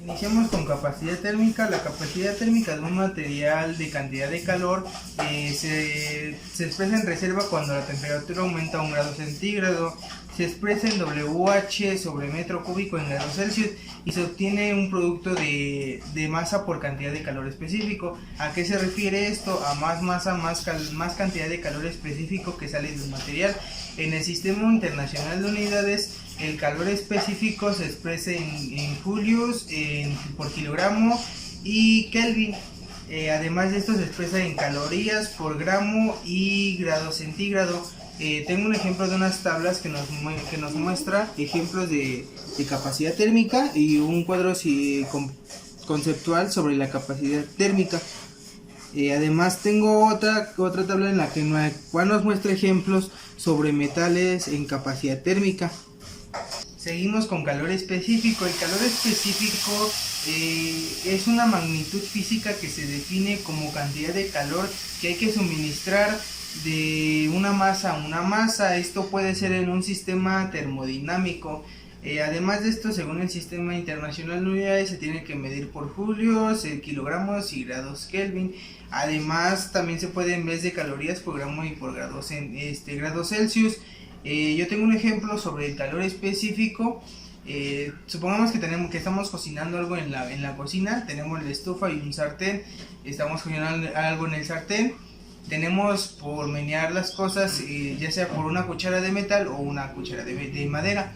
Iniciamos con capacidad térmica. La capacidad térmica de un material de cantidad de calor se expresa en reserva cuando la temperatura aumenta a 1 grado centígrado. Se expresa en WH sobre metro cúbico en grados Celsius y se obtiene un producto de masa por cantidad de calor específico. ¿A qué se refiere esto? A más masa, más cantidad de calor específico que sale de un material. En el Sistema Internacional de Unidades, el calor específico se expresa en julios por kilogramo y Kelvin. Además de esto se expresa en calorías por gramo y grado centígrado. Tengo un ejemplo de unas tablas que nos muestra ejemplos de capacidad térmica y un cuadro conceptual sobre la capacidad térmica. Además tengo otra tabla en la cual nos muestra ejemplos sobre metales en capacidad térmica. Seguimos con calor específico. El calor específico es una magnitud física que se define como cantidad de calor que hay que suministrar de una masa a una masa. Esto puede ser en un sistema termodinámico. Además de esto, según el Sistema Internacional de Unidades, se tiene que medir por julios, kilogramos y grados Kelvin. Además, también se puede en vez de calorías por gramo y por grados Celsius. Yo tengo un ejemplo sobre el calor específico. Supongamos que estamos cocinando algo en la cocina. Tenemos la estufa y un sartén. Estamos cocinando algo en el sartén. Tenemos por menear las cosas, ya sea por una cuchara de metal o una cuchara de madera.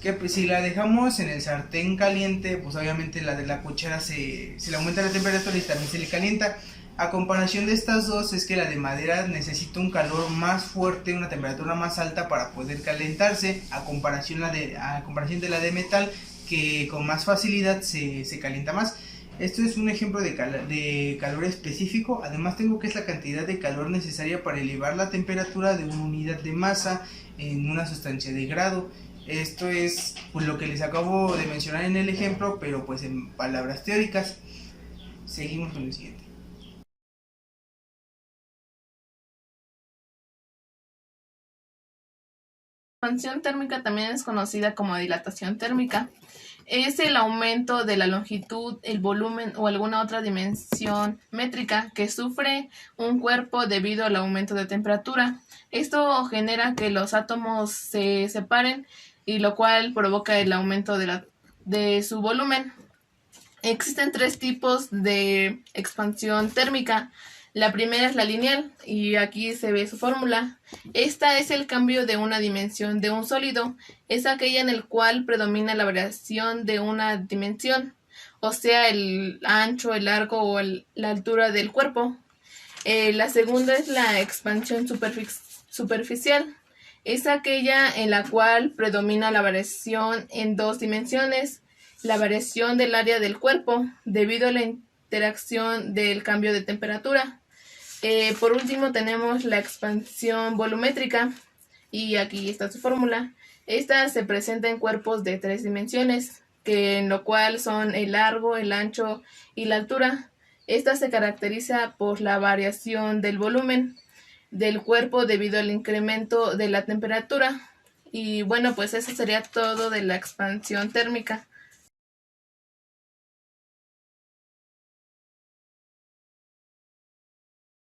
Que pues, si la dejamos en el sartén caliente, pues obviamente la cuchara se le aumenta la temperatura y también se le calienta. A comparación de estas dos, es que la de madera necesita un calor más fuerte, una temperatura más alta para poder calentarse, a comparación de la de metal, que con más facilidad se calienta más. Esto es un ejemplo de calor específico. Además tengo que es la cantidad de calor necesaria para elevar la temperatura de una unidad de masa en una sustancia de grado. Esto es pues, lo que les acabo de mencionar en el ejemplo, pero pues en palabras teóricas. Seguimos con el siguiente. La expansión térmica también es conocida como dilatación térmica. Es el aumento de la longitud, el volumen o alguna otra dimensión métrica que sufre un cuerpo debido al aumento de temperatura. Esto genera que los átomos se separen y lo cual provoca el aumento de su volumen. Existen tres tipos de expansión térmica. La primera es la lineal y aquí se ve su fórmula. Esta es el cambio de una dimensión de un sólido. Es aquella en el cual predomina la variación de una dimensión, o sea, el ancho, el largo o la altura del cuerpo. La segunda es la expansión superficial. Es aquella en la cual predomina la variación en dos dimensiones, la variación del área del cuerpo debido a la interacción del cambio de temperatura. Por último tenemos la expansión volumétrica y aquí está su fórmula. Esta se presenta en cuerpos de tres dimensiones, en lo cual son el largo, el ancho y la altura. Esta se caracteriza por la variación del volumen del cuerpo debido al incremento de la temperatura. Y bueno, pues eso sería todo de la expansión térmica.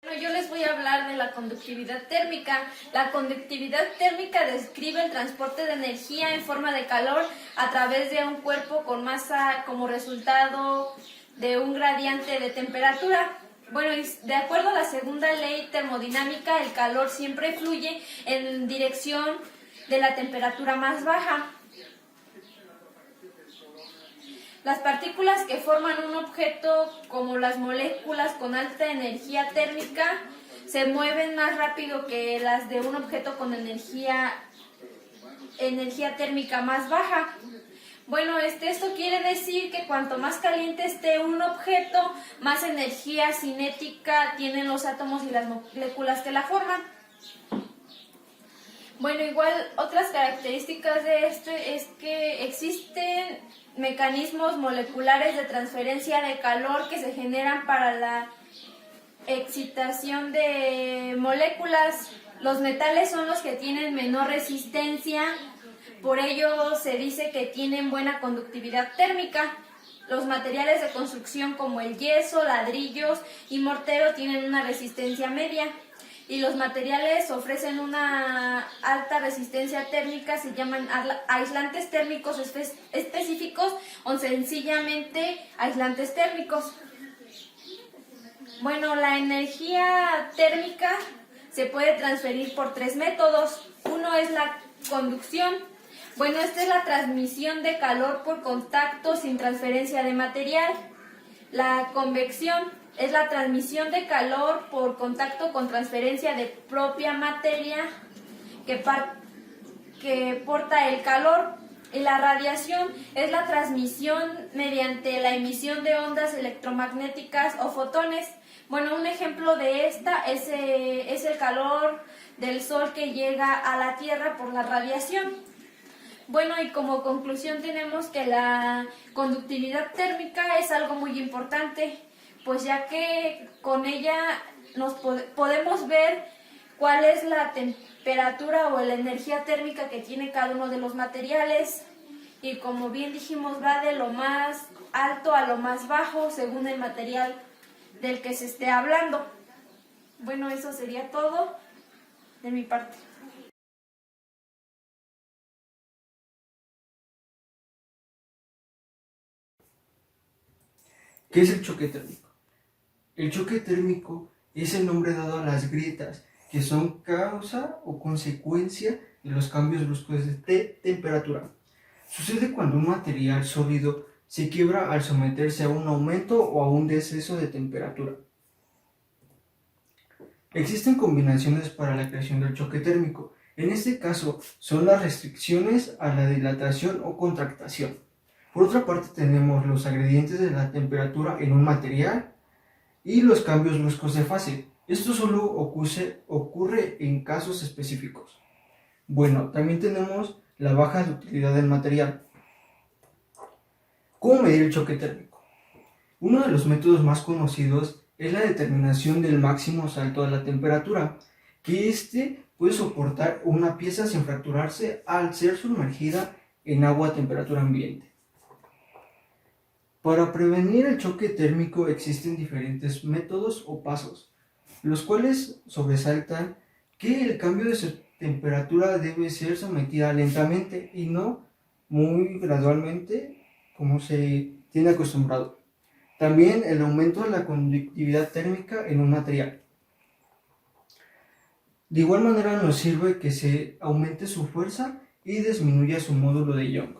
Bueno, yo les voy a hablar de la conductividad térmica. La conductividad térmica describe el transporte de energía en forma de calor a través de un cuerpo con masa como resultado de un gradiente de temperatura. Bueno, de acuerdo a la segunda ley termodinámica, el calor siempre fluye en dirección de la temperatura más baja. Las partículas que forman un objeto, como las moléculas con alta energía térmica, se mueven más rápido que las de un objeto con energía térmica más baja. Bueno, esto quiere decir que cuanto más caliente esté un objeto, más energía cinética tienen los átomos y las moléculas que la forman. Bueno, igual otras características de esto es que existen mecanismos moleculares de transferencia de calor que se generan para la excitación de moléculas. Los metales son los que tienen menor resistencia, por ello se dice que tienen buena conductividad térmica. Los materiales de construcción como el yeso, ladrillos y mortero tienen una resistencia media y los materiales ofrecen una alta resistencia térmica, se llaman aislantes térmicos específicos o sencillamente aislantes térmicos. Bueno, la energía térmica se puede transferir por 3 métodos. Uno es la conducción. Bueno, esta es la transmisión de calor por contacto sin transferencia de material. La convección es la transmisión de calor por contacto con transferencia de propia materia que porta el calor. Y la radiación es la transmisión mediante la emisión de ondas electromagnéticas o fotones. Bueno, un ejemplo de esta es el calor del sol que llega a la Tierra por la radiación. Bueno, y como conclusión tenemos que la conductividad térmica es algo muy importante, pues ya que con ella podemos ver cuál es la temperatura o la energía térmica que tiene cada uno de los materiales y como bien dijimos va de lo más alto a lo más bajo según el material del que se esté hablando. Bueno, eso sería todo de mi parte. ¿Qué es el choque térmico? El choque térmico es el nombre dado a las grietas que son causa o consecuencia de los cambios bruscos de temperatura. Sucede cuando un material sólido se quiebra al someterse a un aumento o a un descenso de temperatura. Existen combinaciones para la creación del choque térmico. En este caso son las restricciones a la dilatación o contractación. Por otra parte tenemos los gradientes de la temperatura en un material y los cambios bruscos de fase. Esto solo ocurre en casos específicos. Bueno, también tenemos la baja de utilidad del material. ¿Cómo medir el choque térmico? Uno de los métodos más conocidos es la determinación del máximo salto de la temperatura, que puede soportar una pieza sin fracturarse al ser sumergida en agua a temperatura ambiente. Para prevenir el choque térmico existen diferentes métodos o pasos, los cuales sobresaltan que el cambio de su temperatura debe ser sometida lentamente y no muy gradualmente como se tiene acostumbrado. También el aumento de la conductividad térmica en un material. De igual manera nos sirve que se aumente su fuerza y disminuya su módulo de Young.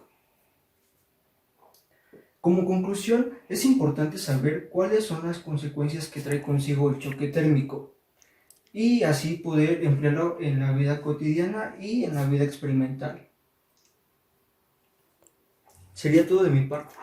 Como conclusión, es importante saber cuáles son las consecuencias que trae consigo el choque térmico y así poder emplearlo en la vida cotidiana y en la vida experimental. Sería todo de mi parte.